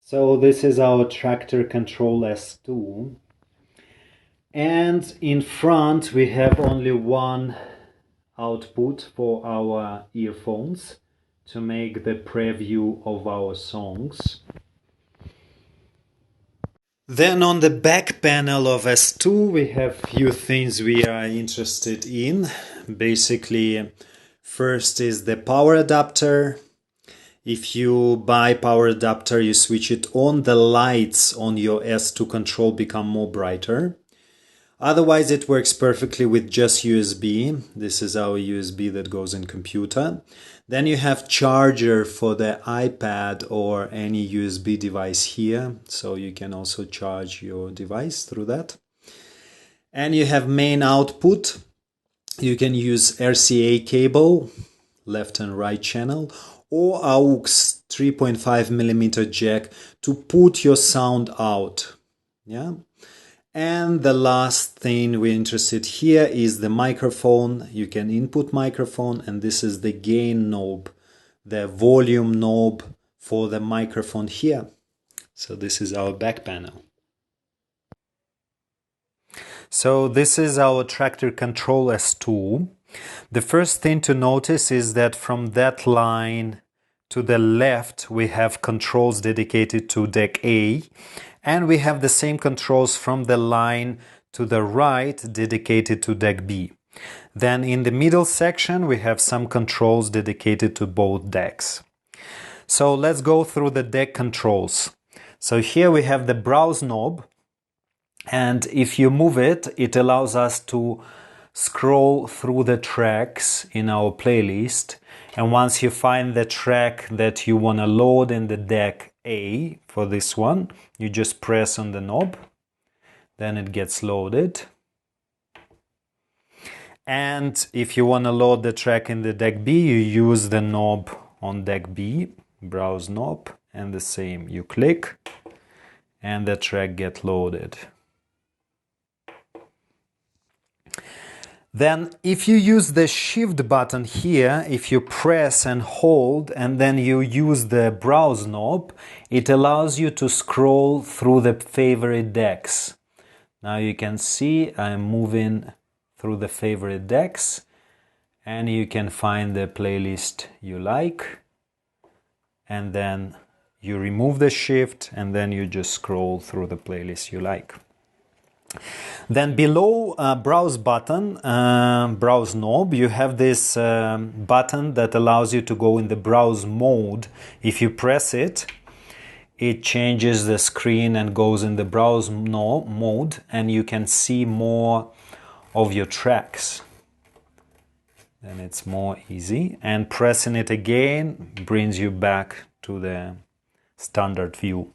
So this is our Traktor Control S2, and in front we have only one output for our earphones to make the preview of our songs. Then on the back panel of S2 we have few things we are interested in. Basically, first is the power adapter. If you buy power adapter, you switch it on, the lights on your S2 control become more brighter. Otherwise, it works perfectly with just USB. This is our USB that goes in computer. Then you have charger for the iPad or any USB device here. So you can also charge your device through that. And you have main output. You can use RCA cable, left and right channel, or AUX 3.5mm jack to put your sound out. Yeah. And the last thing we're interested here is the microphone. You can input microphone, and this is the gain knob, the volume knob for the microphone here. So this is our back panel. So this is our Traktor Control S2. The first thing to notice is that from that line to the left we have controls dedicated to deck A, and we have the same controls from the line to the right dedicated to deck B. Then in the middle section we have some controls dedicated to both decks. So let's go through the deck controls. So here we have the browse knob, and if you move it, it allows us to scroll through the tracks in our playlist. And once you find the track that you want to load in the deck A, for this one, you just press on the knob, then it gets loaded. And if you want to load the track in the deck B, you use the knob on deck B, browse knob, and the same, you click and the track gets loaded. Then if you use the shift button here, if you press and hold and then you use the browse knob, it allows you to scroll through the favorite decks. Now you can see I'm moving through the favorite decks, and you can find the playlist you like, and then you remove the shift and then you just scroll through the playlist you like. Then below browse button, browse knob, you have this button that allows you to go in the browse mode. If you press it, it changes the screen and goes in the browse mode, and you can see more of your tracks. Then it's more easy, and pressing it again brings you back to the standard view.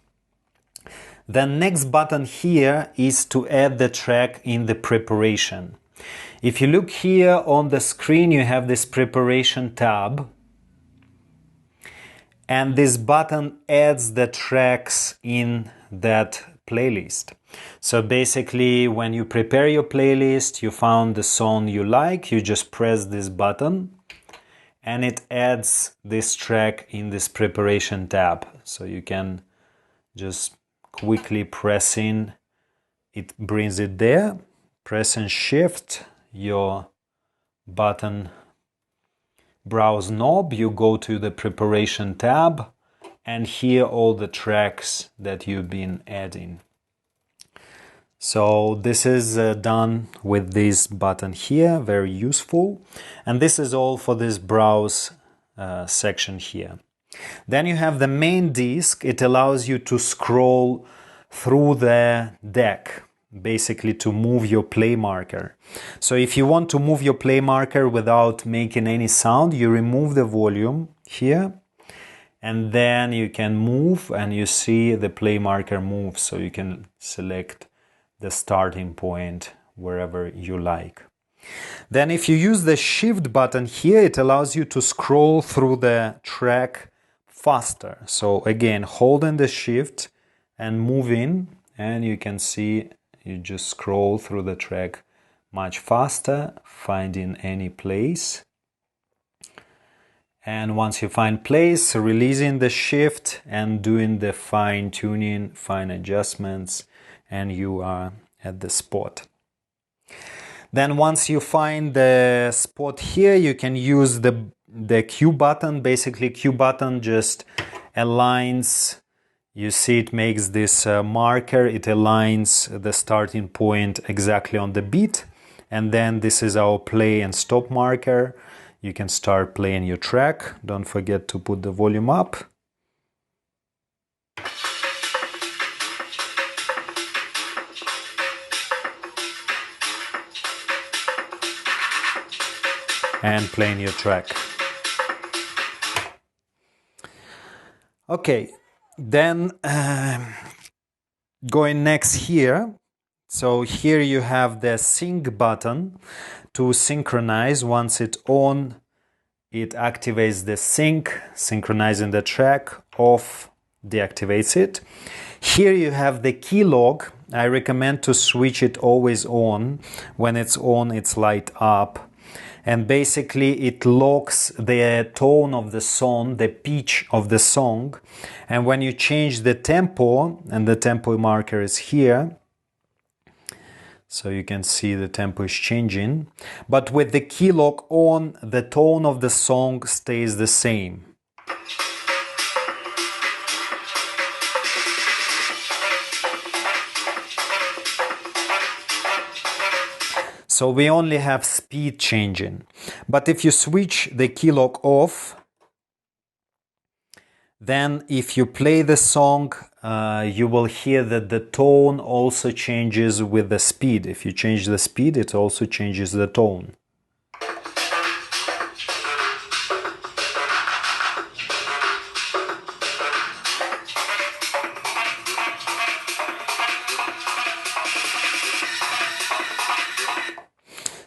The next button here is to add the track in the preparation. If you look here on the screen, you have this preparation tab, and this button adds the tracks in that playlist. So basically, when you prepare your playlist, you found the song you like, you just press this button and it adds this track in this preparation tab. So you can just quickly press in, it brings it there. Press and shift your button browse knob, you go to the preparation tab and hear all the tracks that you've been adding. So this is done with this button here, very useful. And this is all for this browse section here. Then you have the main disk. It allows you to scroll through the deck, basically to move your play marker. So if you want to move your play marker without making any sound, you remove the volume here, and then you can move and you see the play marker move. So you can select the starting point wherever you like. Then if you use the shift button here, it allows you to scroll through the track faster. So again, holding the shift and moving, and you can see you just scroll through the track much faster, finding any place. And once you find place, releasing the shift and doing the fine tuning, fine adjustments, and you are at the spot. Then once you find the spot here, you can use the Q button. Basically, Q button just aligns. You see it makes this marker. It aligns the starting point exactly on the beat. And then this is our play and stop marker. You can start playing your track. Don't forget to put the volume up. And playing your track. Okay, then going next here. So here you have the sync button to synchronize. Once it's on, it activates the sync, synchronizing the track. Off, deactivates it. Here you have the key lock. I recommend to switch it always on. When it's on, it's light up. And basically it locks the tone of the song, the pitch of the song. And when you change the tempo, and the tempo marker is here, so you can see the tempo is changing. But with the key lock on, the tone of the song stays the same. So we only have speed changing. But if you switch the key lock off, then if you play the song, you will hear that the tone also changes with the speed. If you change the speed, it also changes the tone.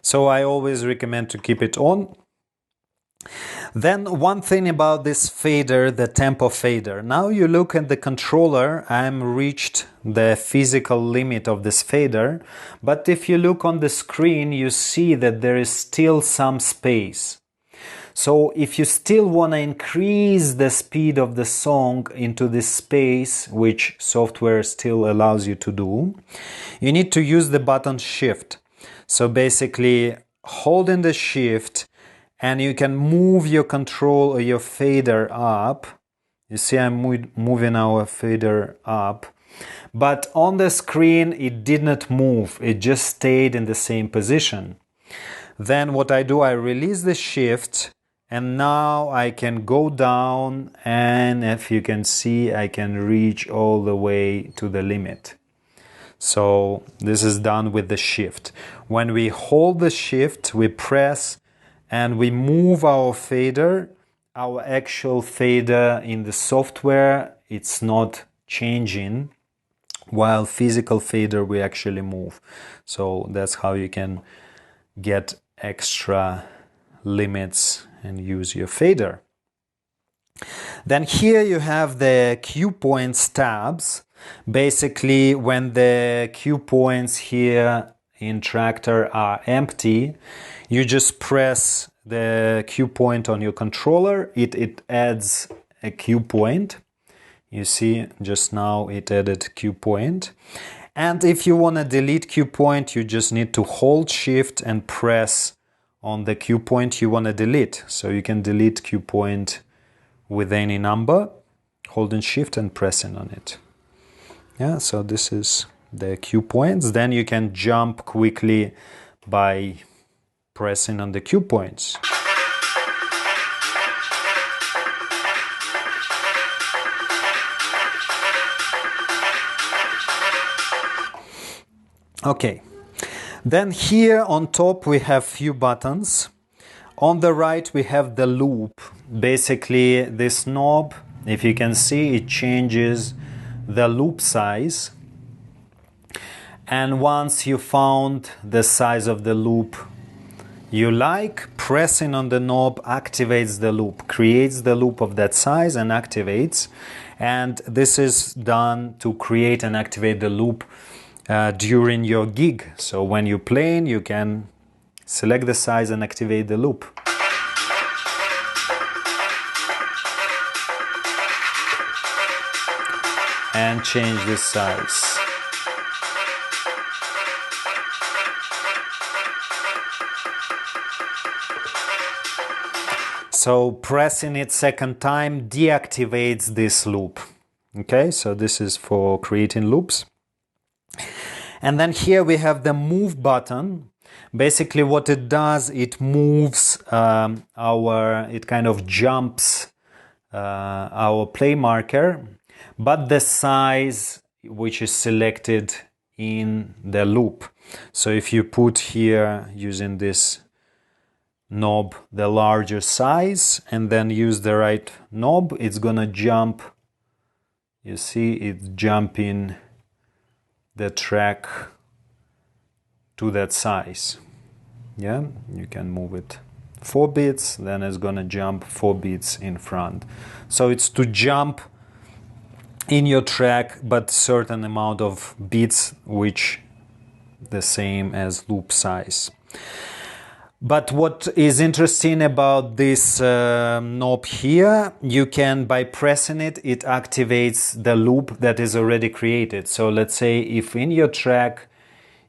So I always recommend to keep it on. Then one thing about this fader, the tempo fader. Now you look at the controller, I'm reached the physical limit of this fader. But if you look on the screen, you see that there is still some space. So if you still want to increase the speed of the song into this space, which software still allows you to do, you need to use the button shift. So basically, holding the shift, and you can move your control or your fader up. You see I'm moving our fader up. But on the screen, it did not move. It just stayed in the same position. Then what I do, I release the shift, and now I can go down, and if you can see, I can reach all the way to the limit. So this is done with the shift. When we hold the shift, we press and we move our fader. Our actual fader in the software, it's not changing, while physical fader we actually move. So that's how you can get extra limits and use your fader. Then here you have the cue points tabs. Basically, when the cue points here in Traktor are empty, you just press the cue point on your controller. It adds a cue point. You see, just now it added cue point. And if you want to delete cue point, you just need to hold shift and press on the cue point you want to delete. So you can delete cue point with any number, holding shift and pressing on it. Yeah, so this is the cue points. Then you can jump quickly by pressing on the cue points. Okay, then here on top we have few buttons. On the right we have the loop. Basically this knob, if you can see, it changes the loop size. And once you found the size of the loop you like, pressing on the knob activates the loop, creates the loop of that size and activates. And this is done to create and activate the loop during your gig. So when you're playing, you can select the size and activate the loop. and change the size. So pressing it second time deactivates this loop. Okay, so this is for creating loops. And then here we have the move button. Basically what it does, it moves it kind of jumps our play marker, but the size which is selected in the loop. So if you put here using this knob the larger size and then use the right knob, it's gonna jump. You see it's jumping the track to that size. Yeah, you can move it 4 bits, then it's gonna jump 4 bits in front. So it's to jump in your track but certain amount of bits, which the same as loop size. But what is interesting about this knob here, you can, by pressing it, it activates the loop that is already created. So let's say if in your track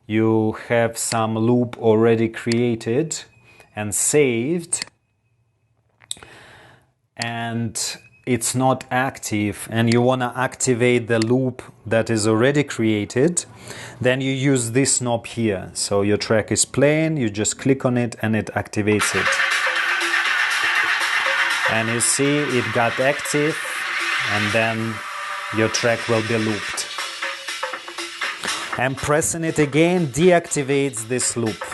you have some loop already created and saved, and it's not active, and you want to activate the loop that is already created, then you use this knob here. So your track is playing, you just click on it and it activates it. And you see it got active, and then your track will be looped. And pressing it again deactivates this loop.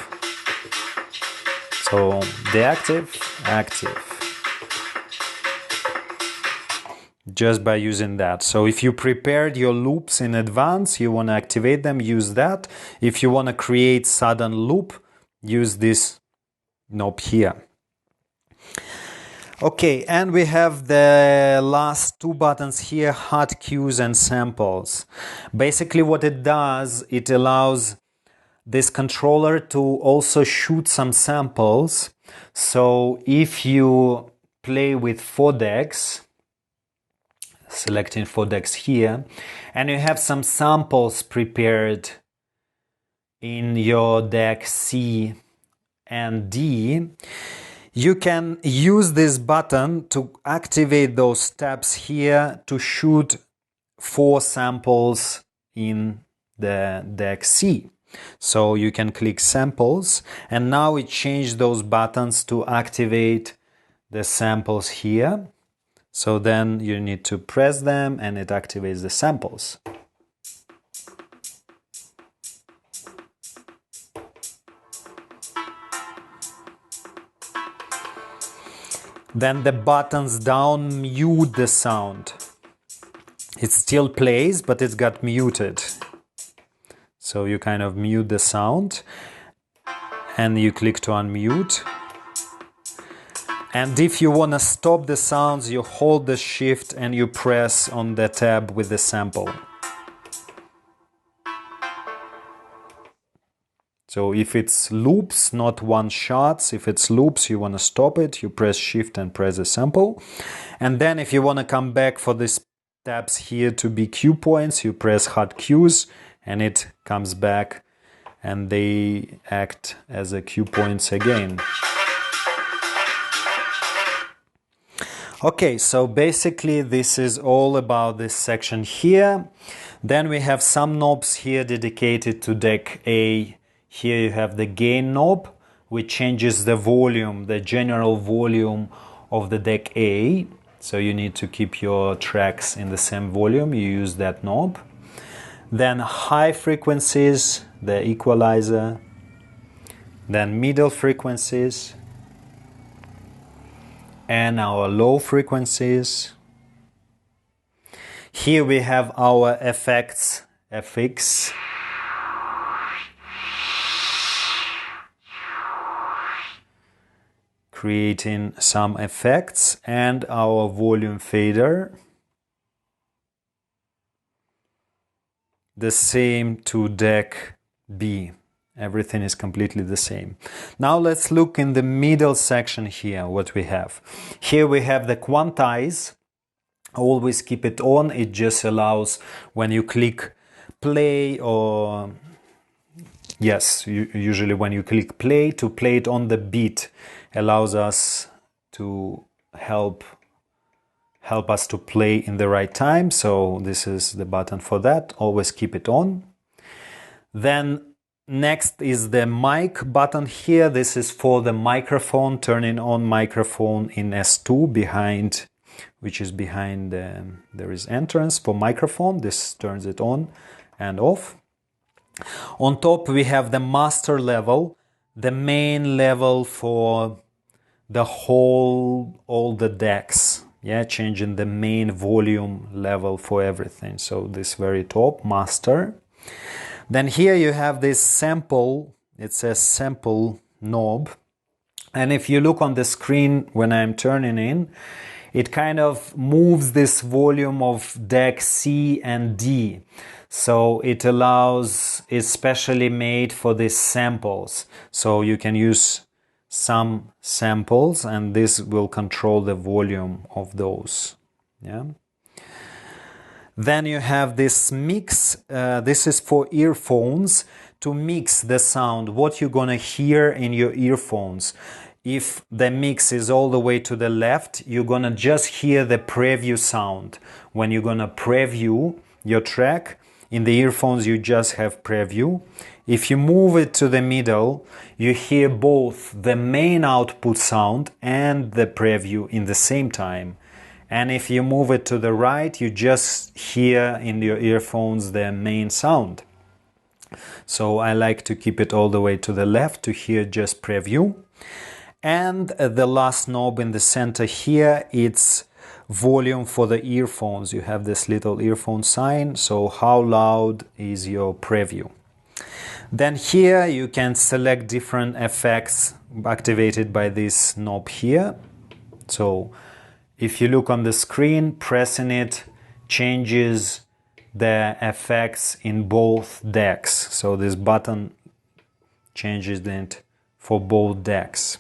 So deactive, active. Just by using that. So if you prepared your loops in advance, you want to activate them, use that. If you want to create sudden loop, use this knob here. Okay, and we have the last 2 buttons here, hot cues and samples. Basically what it does, it allows this controller to also shoot some samples. So if you play with 4 decks, selecting 4 decks here, and you have some samples prepared in your deck C and D, you can use this button to activate those tabs here to shoot 4 samples in the deck C. So you can click samples, and now it changed those buttons to activate the samples here. So then you need to press them and it activates the samples. Then the buttons down mute the sound. It still plays, but it's got muted. So you kind of mute the sound and you click to unmute. And if you want to stop the sounds, you hold the shift and you press on the tab with the sample. So if it's loops, not one shots, if it's loops, you want to stop it, you press shift and press a sample. And then if you want to come back for these tabs here to be cue points, you press hot cues and it comes back and they act as a cue points again. Okay, so basically this is all about this section here. Then we have some knobs here dedicated to deck A. Here you have the gain knob, which changes the volume, the general volume of the deck A. So you need to keep your tracks in the same volume, you use that knob. Then high frequencies, the equalizer. Then middle frequencies. And our low frequencies. Here we have our effects, FX. Creating some effects, and our volume fader. The same to deck B. Everything is completely the same. Now let's look in the middle section here what we have. Here we have the quantize. always keep it on. It just allows when you click play, or yes, usually when you click play, to play it on the beat, allows us to help us to play in the right time. So this is the button for that. Always keep it on. Then next is the mic button here. This is for the microphone, turning on microphone in S2 behind, which is behind there is entrance for microphone. This turns it on and off. On top we have the master level, the main level for the whole, all the decks. Yeah, changing the main volume level for everything. So this very top, master. Then here you have this sample, it says sample knob. And if you look on the screen when I'm turning in, it kind of moves this volume of deck C and D. So it allows, it's specially made for these samples. So you can use some samples and this will control the volume of those. Yeah. Then you have this mix. This is for earphones, to mix the sound, what you're gonna hear in your earphones. If the mix is all the way to the left, you're gonna just hear the preview sound. When you're gonna preview your track, in the earphones you just have preview. If you move it to the middle, you hear both the main output sound and the preview in the same time. And if you move it to the right, you just hear in your earphones the main sound. So I like to keep it all the way to the left to hear just preview. And the last knob in the center here, it's volume for the earphones. You have this little earphone sign, so how loud is your preview. Then here you can select different effects activated by this knob here. So if you look on the screen, pressing it changes the effects in both decks. So this button changes it for both decks.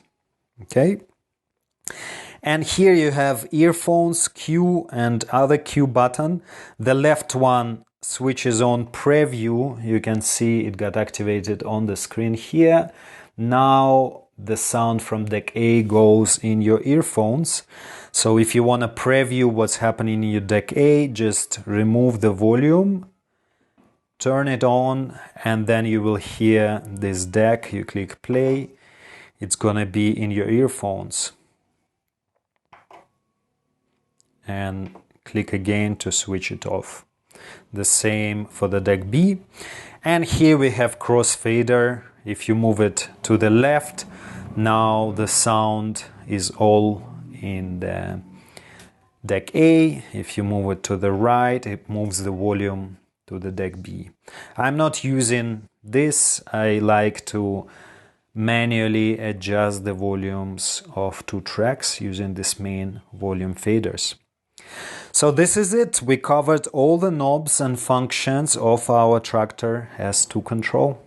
Okay. And here you have earphones, Q and other Q button. The left one switches on preview. You can see it got activated on the screen here. Now the sound from deck A goes in your earphones. So if you want to preview what's happening in your deck A, just remove the volume, turn it on, and then you will hear this deck. You click play, it's gonna be in your earphones. And click again to switch it off. The same for the deck B. And here we have crossfader. If you move it to the left, now the sound is all in the deck A. If you move it to the right, it moves the volume to the deck B. I'm not using this. I like to manually adjust the volumes of two tracks using this main volume faders. So this is it. We covered all the knobs and functions of our Traktor S2 control.